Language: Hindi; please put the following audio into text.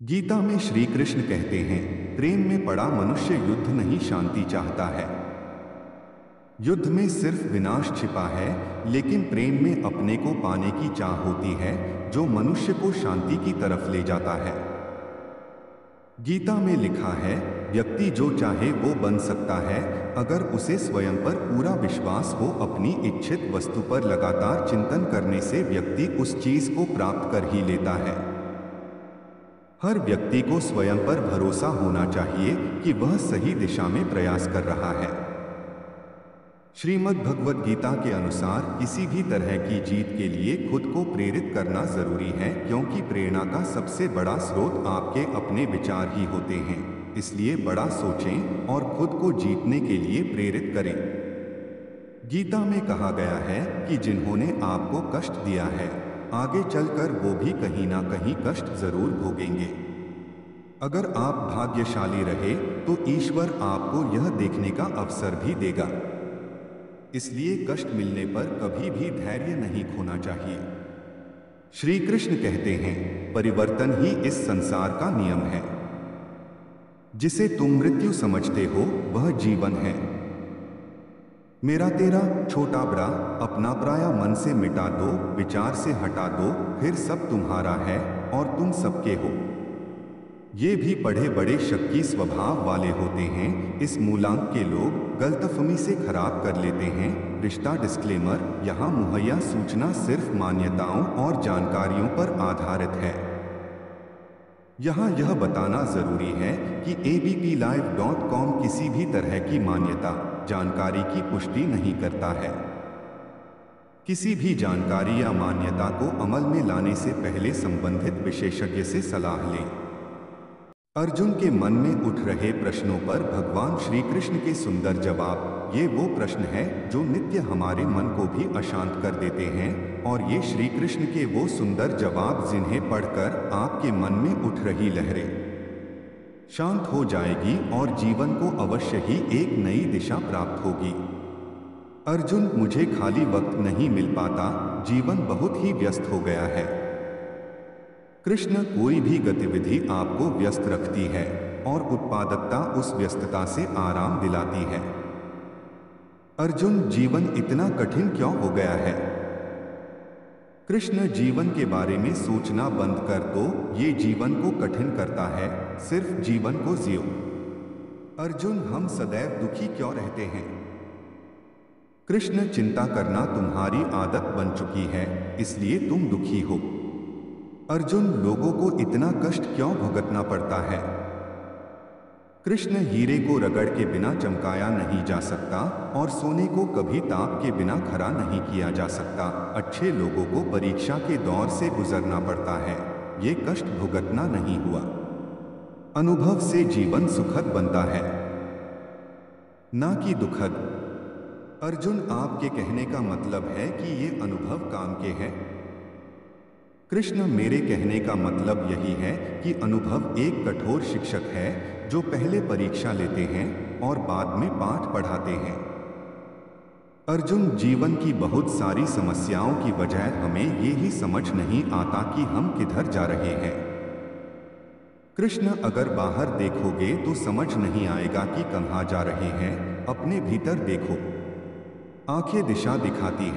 गीता में श्री कृष्ण कहते हैं, प्रेम में पड़ा मनुष्य युद्ध नहीं शांति चाहता है। युद्ध में सिर्फ विनाश छिपा है, लेकिन प्रेम में अपने को पाने की चाह होती है, जो मनुष्य को शांति की तरफ ले जाता है। गीता में लिखा है, व्यक्ति जो चाहे वो बन सकता है, अगर उसे स्वयं पर पूरा विश्वास हो। अपनी इच्छित वस्तु पर लगातार चिंतन करने से व्यक्ति उस चीज को प्राप्त कर ही लेता है। हर व्यक्ति को स्वयं पर भरोसा होना चाहिए कि वह सही दिशा में प्रयास कर रहा है। श्रीमद् भगवद गीता के अनुसार किसी भी तरह की जीत के लिए खुद को प्रेरित करना जरूरी है, क्योंकि प्रेरणा का सबसे बड़ा स्रोत आपके अपने विचार ही होते हैं। इसलिए बड़ा सोचें और खुद को जीतने के लिए प्रेरित करें। गीता में कहा गया है कि जिन्होंने आपको कष्ट दिया है, आगे चलकर वो भी कहीं ना कहीं कष्ट जरूर भोगेंगे। अगर आप भाग्यशाली रहे तो ईश्वर आपको यह देखने का अवसर भी देगा। इसलिए कष्ट मिलने पर कभी भी धैर्य नहीं खोना चाहिए। श्री कृष्ण कहते हैं, परिवर्तन ही इस संसार का नियम है। जिसे तुम मृत्यु समझते हो वह जीवन है। मेरा तेरा, छोटा बड़ा, अपना पराया मन से मिटा दो, विचार से हटा दो, फिर सब तुम्हारा है और तुम सबके हो। ये भी पढ़े बड़े शक्की स्वभाव वाले होते हैं। इस मूलांक के लोग गलतफहमी से खराब कर लेते हैं। रिश्ता डिस्क्लेमर, यहाँ मुहैया सूचना सिर्फ मान्यताओं और जानकारियों पर आधारित है। यहाँ यह बताना जरूरी है कि abplive.com किसी भी तरह की मान्यता, जानकारी की पुष्टि नहीं करता है। किसी भी जानकारी या मान्यता को अमल में लाने से पहले संबंधित विशेषज्ञ से सलाह लें। अर्जुन के मन में उठ रहे प्रश्नों पर भगवान श्री कृष्ण के सुंदर जवाब। ये वो प्रश्न है जो नित्य हमारे मन को भी अशांत कर देते हैं, और ये श्री कृष्ण के वो सुंदर जवाब जिन्हें पढ़कर आपके मन में उठ रही लहरें शांत हो जाएगी और जीवन को अवश्य ही एक नई दिशा प्राप्त होगी। अर्जुन, मुझे खाली वक्त नहीं मिल पाता, जीवन बहुत ही व्यस्त हो गया है। कृष्ण, कोई भी गतिविधि आपको व्यस्त रखती है और उत्पादकता उस व्यस्तता से आराम दिलाती है। अर्जुन, जीवन इतना कठिन क्यों हो गया है? कृष्ण, जीवन के बारे में सोचना बंद कर दो, ये जीवन को कठिन करता है, सिर्फ जीवन को जियो। अर्जुन, हम सदैव दुखी क्यों रहते हैं? कृष्ण, चिंता करना तुम्हारी आदत बन चुकी है, इसलिए तुम दुखी हो। अर्जुन, लोगों को इतना कष्ट क्यों भुगतना पड़ता है? कृष्ण, हीरे को रगड़ के बिना चमकाया नहीं जा सकता और सोने को कभी ताप के बिना खरा नहीं किया जा सकता। अच्छे लोगों को परीक्षा के दौर से गुजरना पड़ता है, ये कष्ट भुगतना नहीं हुआ। अनुभव से जीवन सुखद बनता है, ना कि दुखद। अर्जुन, आपके कहने का मतलब है कि ये अनुभव काम के हैं? कृष्ण, मेरे कहने का मतलब यही है कि अनुभव एक कठोर शिक्षक है जो पहले परीक्षा लेते हैं और बाद में पाठ पढ़ाते हैं। अर्जुन, जीवन की बहुत सारी समस्याओं की वजह हमें ये ही समझ नहीं आता कि हम किधर जा रहे हैं। कृष्ण, अगर बाहर देखोगे तो समझ नहीं आएगा कि कहाँ जा रहे हैं। अपने भीतर देखो, आंखें दिशा दिखाती हैं।